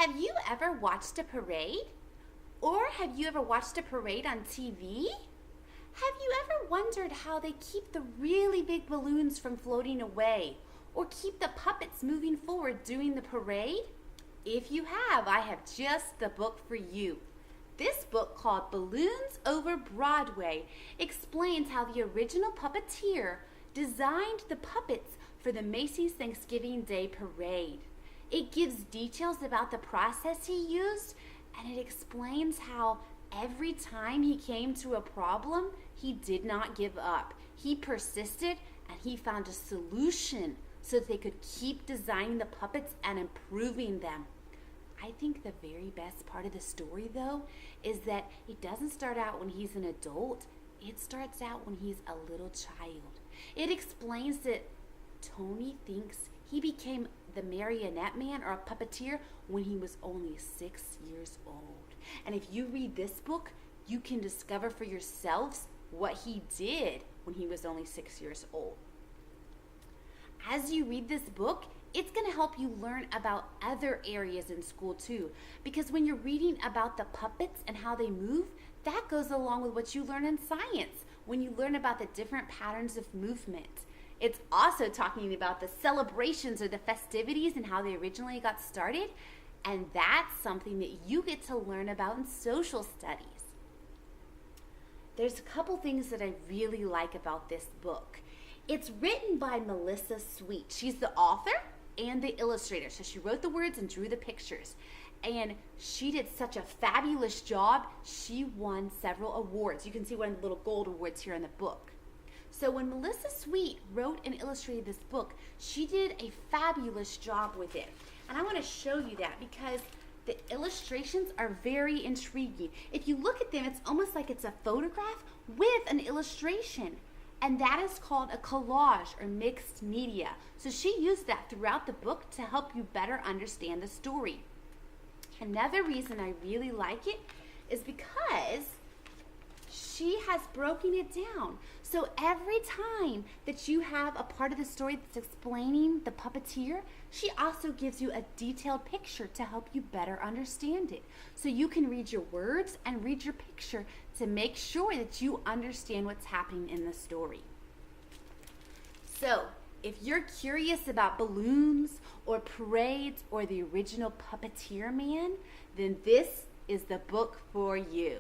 Have you ever watched a parade? Or have you ever watched a parade on TV? Have you ever wondered how they keep the really big balloons from floating away or keep the puppets moving forward during the parade? If you have, I have just the book for you. This book, called Balloons Over Broadway, explains how the original puppeteer designed the puppets for the Macy's Thanksgiving Day Parade. It gives details about the process he used, and it explains how every time he came to a problem, he did not give up. He persisted and he found a solution so that they could keep designing the puppets and improving them. I think the very best part of the story, though, is that it doesn't start out when he's an adult. It starts out when he's a little child. It explains that Tony thinks he became the marionette man or a puppeteer when he was only 6 years old. And if you read this book, you can discover for yourselves what he did when he was only 6 years old. As you read this book, it's going to help you learn about other areas in school too, because when you're reading about the puppets and how they move, that goes along with what you learn in science when you learn about the different patterns of movement. It's also talking about the celebrations or the festivities and how they originally got started, and that's something that you get to learn about in social studies. There's a couple things that I really like about this book. It's written by Melissa Sweet. She's the author and the illustrator. So she wrote the words and drew the pictures. And she did such a fabulous job. She won several awards. You can see one of the little gold awards here in the book. So when Melissa Sweet wrote and illustrated this book, she did a fabulous job with it. And I want to show you that because the illustrations are very intriguing. If you look at them, it's almost like it's a photograph with an illustration. And that is called a collage or mixed media. So she used that throughout the book to help you better understand the story. Another reason I really like it is because she has broken it down. So every time that you have a part of the story that's explaining the puppeteer, she also gives you a detailed picture to help you better understand it. So you can read your words and read your picture to make sure that you understand what's happening in the story. So if you're curious about balloons or parades or the original puppeteer man, then this is the book for you.